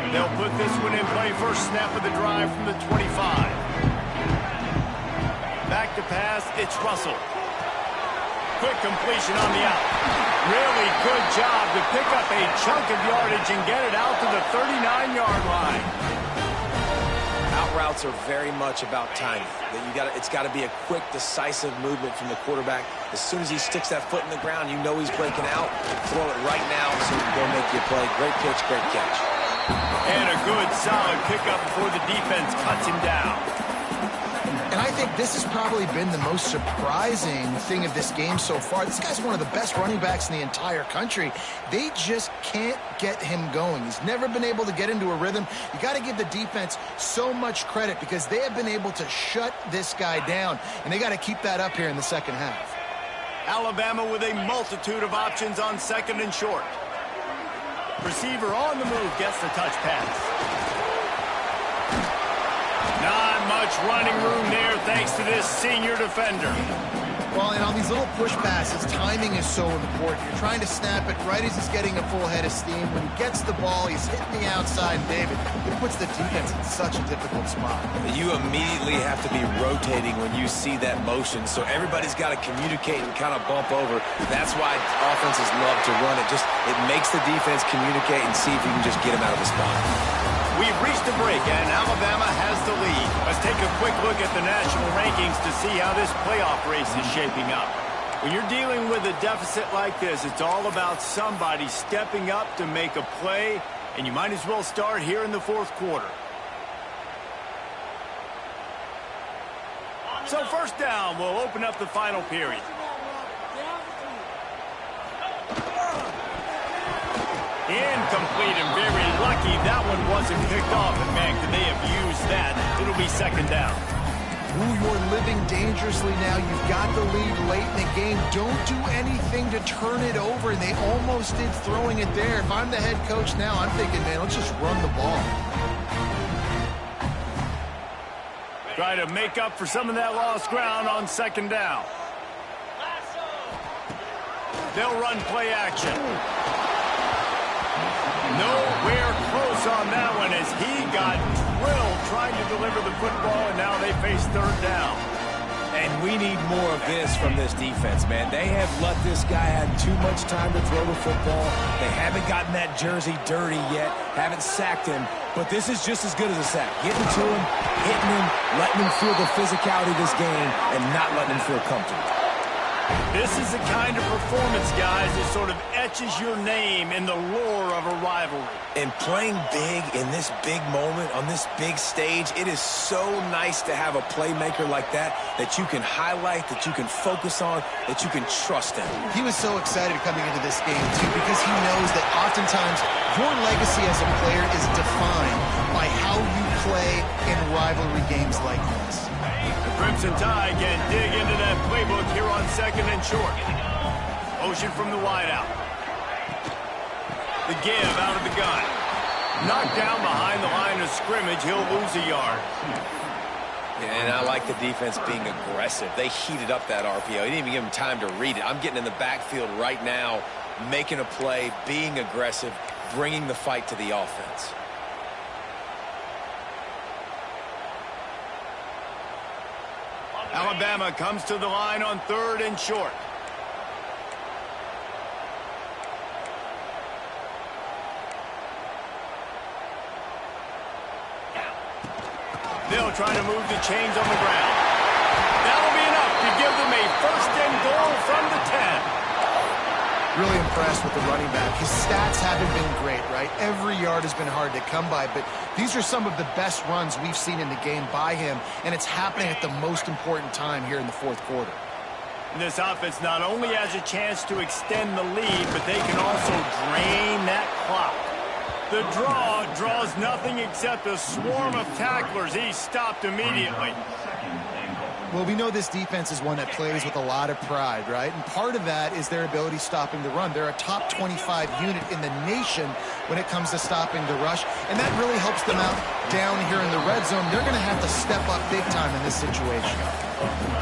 They'll put this one in play first snap of the drive from the 25. Back to pass, it's Russell. Quick completion on the out. Really good job to pick up a chunk of yardage and get it out to the 39-yard line. Out routes are very much about timing. It's got to be a quick, decisive movement from the quarterback. As soon as he sticks that foot in the ground, you know he's breaking out. Throw it right now so he can go make you a play. Great pitch, great catch. And a good, solid pickup before the defense cuts him down. And I think this has probably been the most surprising thing of this game so far. This guy's one of the best running backs in the entire country. They just can't get him going. He's never been able to get into a rhythm. You got to give the defense so much credit because they have been able to shut this guy down, and they got to keep that up here in the second half. Alabama with a multitude of options on second and short. Receiver on the move gets the touch pass. Not much running room there thanks to this senior defender. Well, and on these little push passes, timing is so important. You're trying to snap it right as he's getting a full head of steam. When he gets the ball, he's hitting the outside, and David, it puts the defense in such a difficult spot. You immediately have to be rotating when you see that motion, so everybody's got to communicate and kind of bump over. That's why offenses love to run it. It makes the defense communicate and see if you can just get him out of the spot. We've reached a break, and Alabama has the lead. Let's take a quick look at the national rankings to see how this playoff race is shaping up. When you're dealing with a deficit like this, it's all about somebody stepping up to make a play, and you might as well start here in the fourth quarter. So first down, we'll open up the final period. Incomplete and very lucky that one wasn't picked off. And, man, could they have used that? It'll be second down. Ooh, you're living dangerously now. You've got the lead late in the game. Don't do anything to turn it over, and they almost did throwing it there. If I'm the head coach now, I'm thinking, man, let's just run the ball. Try to make up for some of that lost ground on second down. They'll run play action. Nowhere close on that one as he got drilled trying to deliver the football, and now they face third down. And we need more of this from this defense, man. They have let this guy have too much time to throw the football. They haven't gotten that jersey dirty yet, haven't sacked him. But this is just as good as a sack. Getting to him, hitting him, letting him feel the physicality of this game, and not letting him feel comfortable. This is the kind of performance, guys, that sort of etches your name in the lore of a rivalry. And playing big in this big moment, on this big stage, it is so nice to have a playmaker like that you can highlight, that you can focus on, that you can trust in. He was so excited coming into this game, too, because he knows that oftentimes your legacy as a player is defined by how you play in rivalry games like this. The Crimson Tide can dig into that playbook here on 2nd and short. Motion from the wideout. The give out of the gun. Knocked down behind the line of scrimmage. He'll lose a yard. And I like the defense being aggressive. They heated up that RPO. He didn't even give him time to read it. I'm getting in the backfield right now, making a play, being aggressive, bringing the fight to the offense. Alabama comes to the line on 3rd and short. They'll try to move the chains on the ground. That'll be enough to give them a 1st and goal from the 10. Really impressed with the running back. His stats haven't been great, right? Every yard has been hard to come by, but these are some of the best runs we've seen in the game by him, and it's happening at the most important time here in the 4th quarter. And this offense not only has a chance to extend the lead, but they can also drain that clock. The draw draws nothing except a swarm of tacklers. He's stopped immediately. Well, we know this defense is one that plays with a lot of pride, right? And part of that is their ability stopping the run. They're a top 25 unit in the nation when it comes to stopping the rush, and that really helps them out down here in the red zone. They're going to have to step up big time in this situation.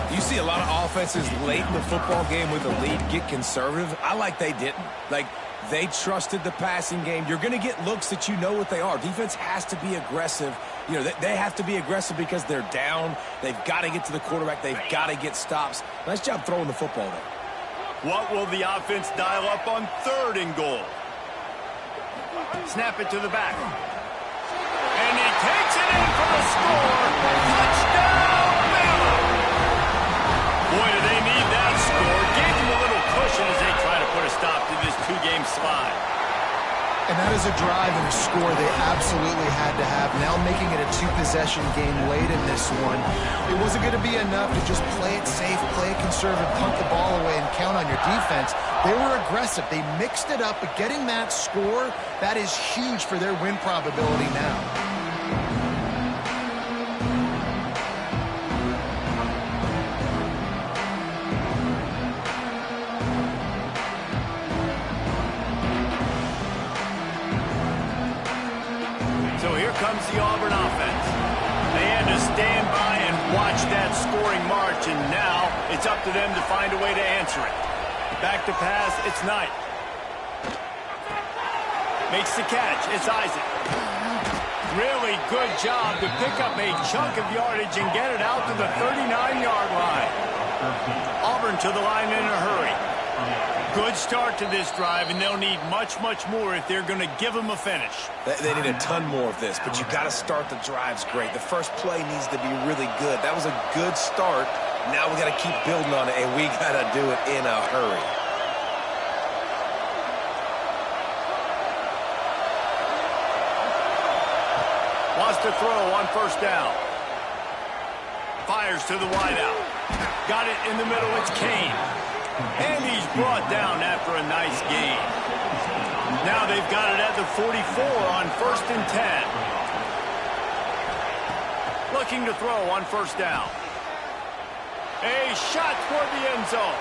You see a lot of offenses late in the football game with a lead get conservative. I like they didn't. Like, they trusted the passing game. You're going to get looks that you know what they are. Defense has to be aggressive. You know, they have to be aggressive because they're down. They've got to get to the quarterback. They've got to get stops. Nice job throwing the football there. What will the offense dial up on 3rd and goal? Snap it to the back. And he takes it in for the score. Touchdown, Bama! Boy, do they need that score. Gave them a little cushion as they try to put a stop to this 2-game slide. And that is a drive and a score they absolutely had to have. Now making it a 2-possession game late in this one. It wasn't going to be enough to just play it safe, play it conservative, punt the ball away, and count on your defense. They were aggressive. They mixed it up, but getting that score, that is huge for their win probability now. Comes the Auburn offense. They had to stand by and watch that scoring march, and now it's up to them to find a way to answer it. Back to pass, it's Knight. Makes the catch, it's Isaac. Really good job to pick up a chunk of yardage and get it out to the 39-yard line. Auburn to the line in a hurry. Good start to this drive, and they'll need much, much more if they're going to give them a finish. They need a ton more of this, but you got to start the drives great. The first play needs to be really good. That was a good start. Now we got to keep building on it, and we got to do it in a hurry. Wants to throw on 1st down. Fires to the wideout. Got it in the middle. It's Kane. And he's brought down after a nice gain. Now they've got it at the 44 on 1st and 10. Looking to throw on 1st down. A shot toward the end zone.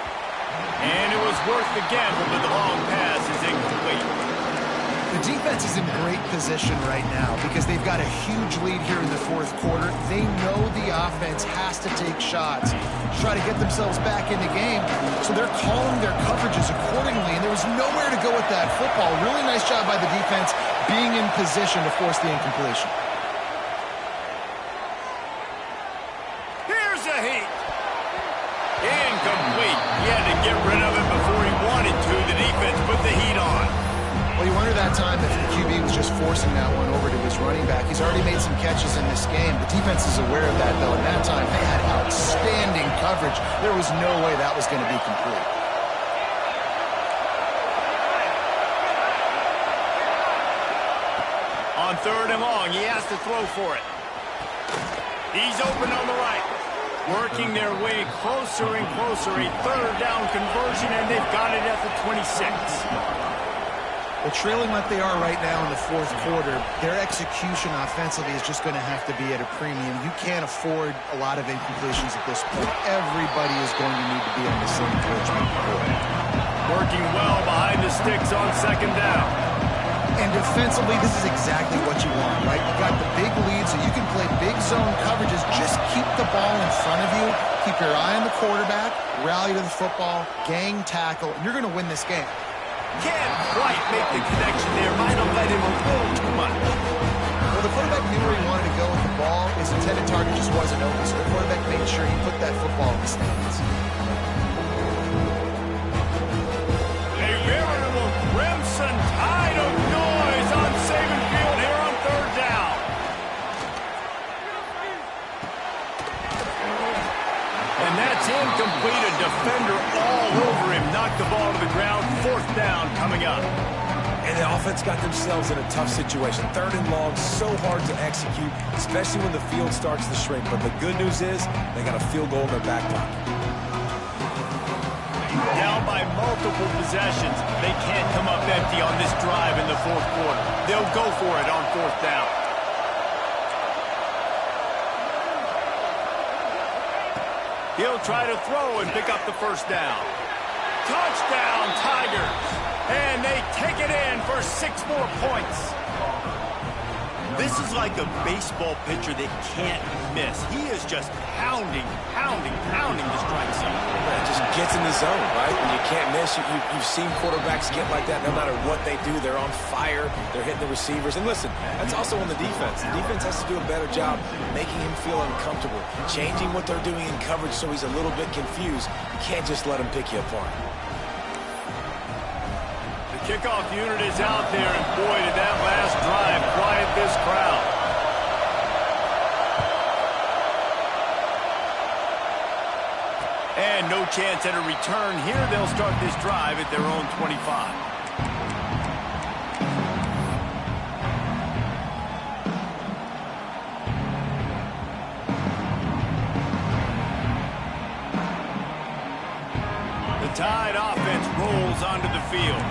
And it was worth the gamble, but the long pass is incomplete. The defense is in great position right now because they've got a huge lead here in the 4th quarter. They know the offense has to take shots to try to get themselves back in the game, so they're calling their coverages accordingly, and there was nowhere to go with that football. Really nice job by the defense being in position to force the incompletion. Here's a heat. Incomplete. He had to get rid of it before he wanted to. The defense put the heat on. Well, you wonder that time if the QB was just forcing that one over to his running back. He's already made some catches in this game. The defense is aware of that, though, and that time they had outstanding coverage. There was no way that was going to be complete. On 3rd and long, he has to throw for it. He's open on the right. Working their way closer and closer. A 3rd down conversion, and they've got it at the 26. Well, trailing like they are right now in the 4th quarter, their execution offensively is just going to have to be at a premium. You can't afford a lot of incompletions at this point. Everybody is going to need to be on the same page. Working well behind the sticks on 2nd down. And defensively, this is exactly what you want, right? You got the big lead, so you can play big zone coverages. Just keep the ball in front of you. Keep your eye on the quarterback. Rally to the football. Gang tackle. And you're going to win this game. Can't quite make the connection there. Might have let him a little too much. Well, the quarterback knew where he wanted to go with the ball. His intended target just wasn't open, so the quarterback made sure he put that football in the stands. A veritable crimson tide of noise on Saban Field here on 3rd down. And that's incomplete. A defender all over him. Knocked the ball to the ground. 4th down coming up. And the offense got themselves in a tough situation. 3rd and long, so hard to execute, especially when the field starts to shrink. But the good news is they got a field goal in their back pocket. Down by multiple possessions. They can't come up empty on this drive in the 4th quarter. They'll go for it on 4th down. He'll try to throw and pick up the 1st down. Touchdown, Tigers. And they take it in for 6 more points. This is like a baseball pitcher that can't miss. He is just pounding the strike zone. It just gets in the zone, right? When you can't miss, you've seen quarterbacks get like that no matter what they do. They're on fire. They're hitting the receivers. And listen, that's also on the defense. The defense has to do a better job making him feel uncomfortable, changing what they're doing in coverage so he's a little bit confused. You can't just let him pick you apart. The kickoff unit is out there, and boy, did that last drive quiet this crowd. And no chance at a return here. They'll start this drive at their own 25. The Tide offense rolls onto the field.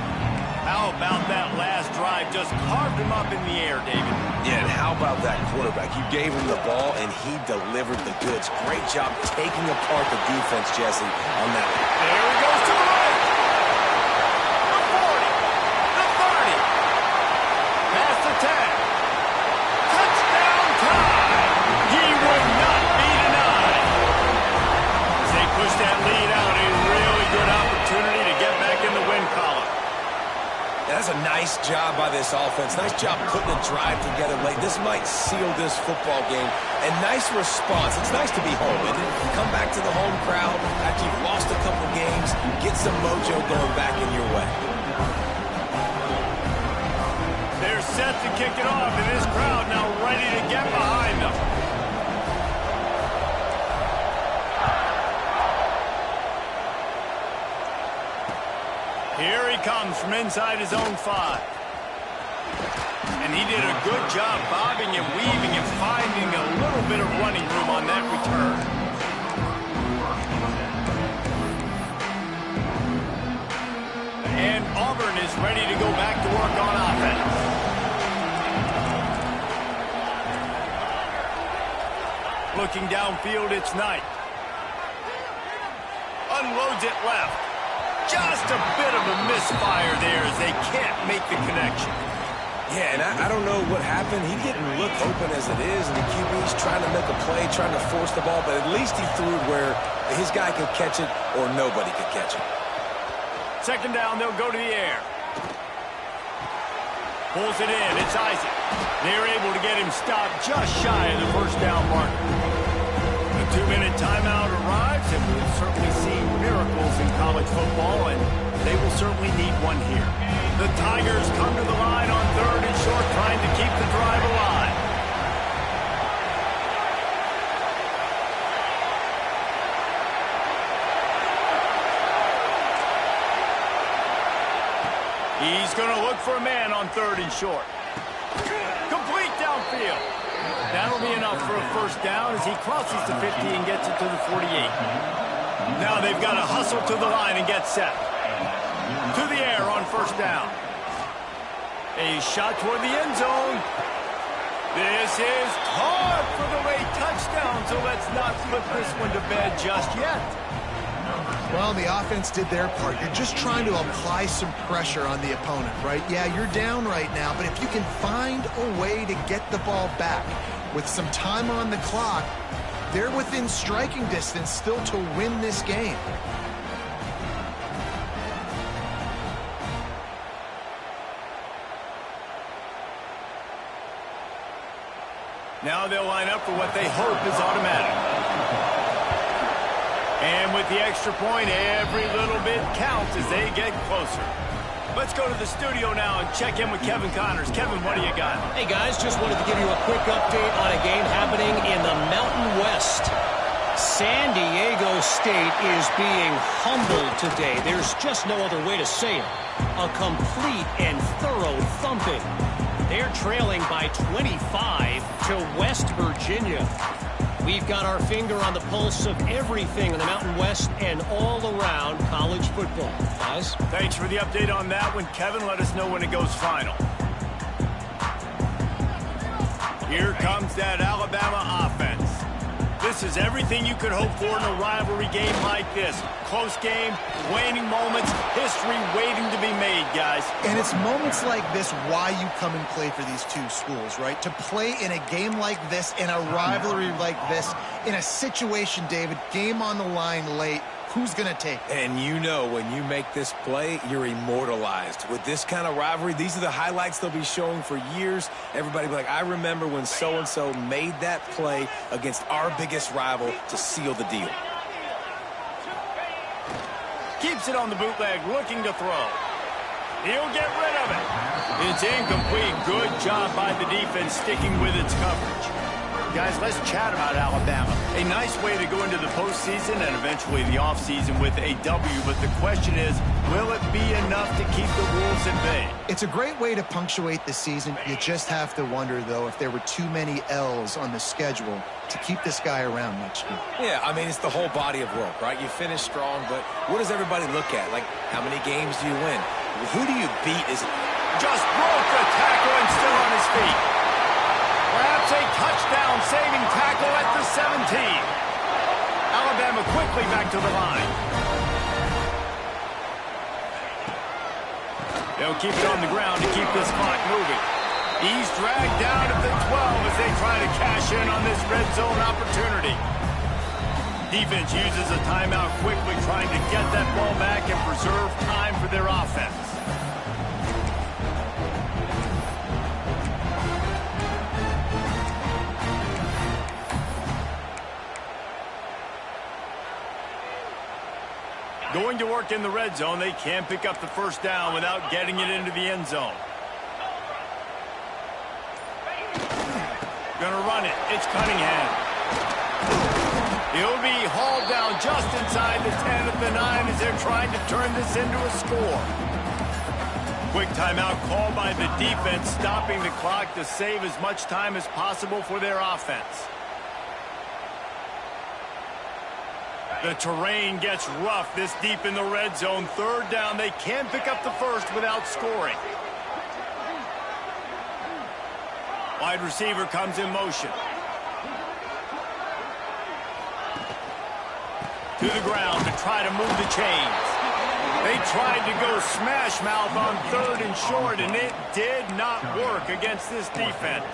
How about that last drive? Just carved him up in the air, David. Yeah, and how about that quarterback? You gave him the ball, and he delivered the goods. Great job taking apart the defense, Jesse, on that. There he goes to the right. The 40. The 30. Past the 10. Touchdown Tide. He would not be denied. As they push that lead out, a really good opportunity to get back in the win column. That's a nice job by this offense. Nice job putting the drive together late. This might seal this football game. And nice response. It's nice to be home, isn't it? Come back to the home crowd after you've lost a couple games. Get some mojo going back in your way. They're set to kick it off, and this crowd now ready to get behind them. Here he comes from inside his own 5. And he did a good job bobbing and weaving and finding a little bit of running room on that return. And Auburn is ready to go back to work on offense. Looking downfield, it's Knight. Unloads it left. Just a bit of a misfire there as they can't make the connection. Yeah, and I don't know what happened. He didn't look open as it is, and the QB's trying to make a play, trying to force the ball, but at least he threw it where his guy could catch it or nobody could catch it. 2nd down, they'll go to the air. Pulls it in, it's Isaac. They're able to get him stopped just shy of the 1st down marker. The 2-minute timeout arrives, and we've certainly seen miracles in college football, and They will certainly need one here. The Tigers come to the line on 3rd and short, trying to keep the drive alive. He's going to look for a man on 3rd and short. Complete downfield. That'll be enough for a first down as he crosses the 50 and gets it to the 48. Now they've got to hustle to the line and get set. To the air on first down. A shot toward the end zone. This is caught for the late touchdown, so let's not put this one to bed just yet. Well, the offense did their part. You're just trying to apply some pressure on the opponent, right? Yeah, you're down right now, but if you can find a way to get the ball back with some time on the clock, they're within striking distance still to win this game. Now they'll line up for what they hope is automatic. And with the extra point, every little bit counts as they get closer. Let's go to the studio now and check in with Kevin Connors. Kevin, what do you got? Hey, guys, just wanted to give you a quick update on a game happening in the Mountain West. San Diego State is being humbled today. There's just no other way to say it. A complete and thorough thumping. They're trailing by 25 to West Virginia. We've got our finger on the pulse of everything in the Mountain West and all around college football. Guys? Thanks for the update on that one, Kevin. Let us know when it goes final. Here comes that Alabama offense. This is everything you could hope for in a rivalry game like this. Close game, waning moments, history waiting to be made, guys. And it's moments like this why you come and play for these two schools, right? To play in a game like this, in a rivalry like this, in a situation, David, game on the line late, who's going to take it? And you know when you make this play, you're immortalized. With this kind of rivalry, these are the highlights they'll be showing for years. Everybody will be like, I remember when so-and-so made that play against our biggest rival to seal the deal. Keeps it on the bootleg, looking to throw. He'll get rid of it. It's incomplete. Good job by the defense sticking with its coverage. Guys, let's chat about Alabama. A nice way to go into the postseason and eventually the offseason with a W, but the question is, will it be enough to keep the Wolves at bay? It's a great way to punctuate the season. You just have to wonder, though, if there were too many L's on the schedule to keep this guy around next year. Yeah, I mean, it's the whole body of work, right? You finish strong, but what does everybody look at? Like, how many games do you win? Who do you beat? Is it just broke the tackle and still on his feet? Perhaps a touchdown-saving tackle at the 17. Alabama quickly back to the line. They'll keep it on the ground to keep this clock moving. He's dragged down at the 12 as they try to cash in on this red zone opportunity. Defense uses a timeout quickly, trying to get that ball back and preserve time for their offense. Going to work in the red zone, they can't pick up the first down without getting it into the end zone. Gonna run it. It's Cunningham. He'll be hauled down just inside the 10 at the 9 as they're trying to turn this into a score. Quick timeout called by the defense, stopping the clock to save as much time as possible for their offense. The terrain gets rough this deep in the red zone. Third down, they can't pick up the first without scoring. Wide receiver comes in motion. To the ground to try to move the chains. They tried to go smash mouth on 3rd and short, and it did not work against this defense.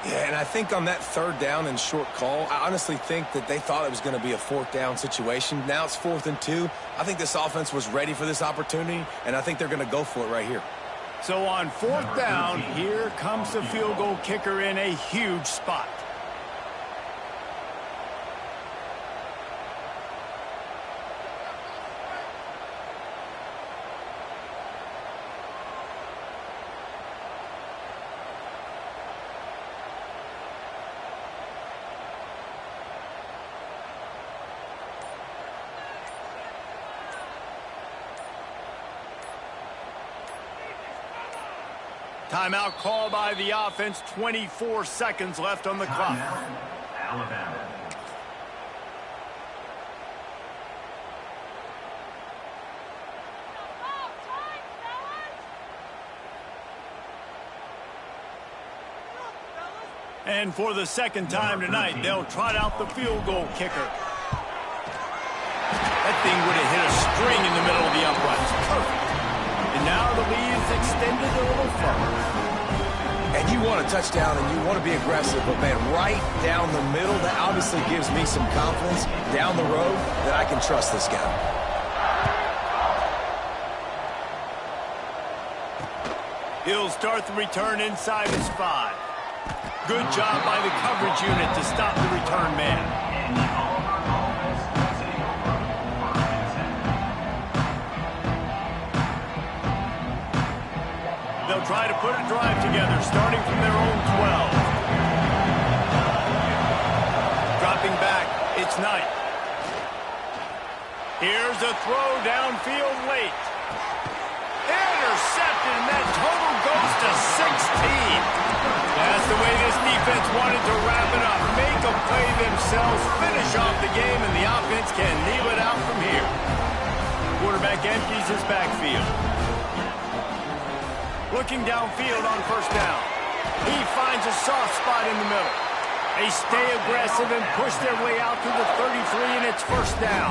Yeah, and I think on that 3rd down and short call, I honestly think that they thought it was going to be a 4th down situation. Now it's 4th and 2. I think this offense was ready for this opportunity, and I think they're going to go for it right here. So on 4th down, here comes the field goal kicker in a huge spot. Timeout called by the offense. 24 seconds left on the clock. Alabama. And for the second time tonight, they'll trot out the field goal kicker. That thing would have hit a string in the middle of the uprights. Perfect. And now the lead is extended a little further. And you want a touchdown and you want to be aggressive, but man, right down the middle, that obviously gives me some confidence down the road that I can trust this guy. He'll start the return inside his 5. Good job by the coverage unit to stop the return man. They'll try to put a drive together, starting from their own 12. Dropping back, it's Knight. Here's a throw downfield late. Intercepted, and that total goes to 16. That's the way this defense wanted to wrap it up. Make a play themselves, finish off the game, and the offense can kneel it out from here. Quarterback empties his backfield. Looking downfield on first down. He finds a soft spot in the middle. They stay aggressive and push their way out to the 33, and it's first down.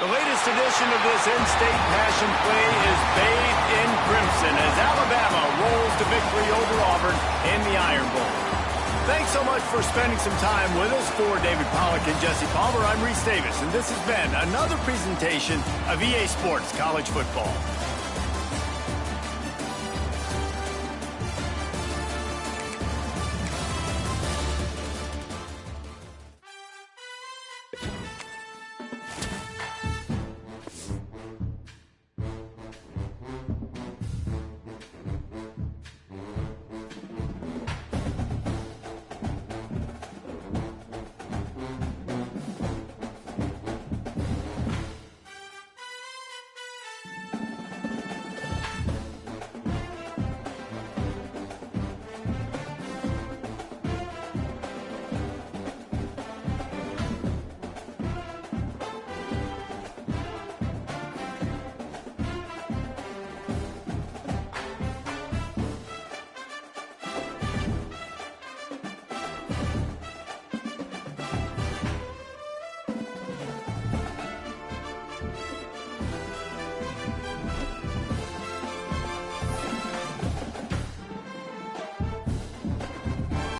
The latest edition of this in-state passion play is bathed in crimson as Alabama rolls to victory over Auburn in the Iron Bowl. Thanks so much for spending some time with us. For David Pollack and Jesse Palmer, I'm Reese Davis, and this has been another presentation of EA Sports College Football.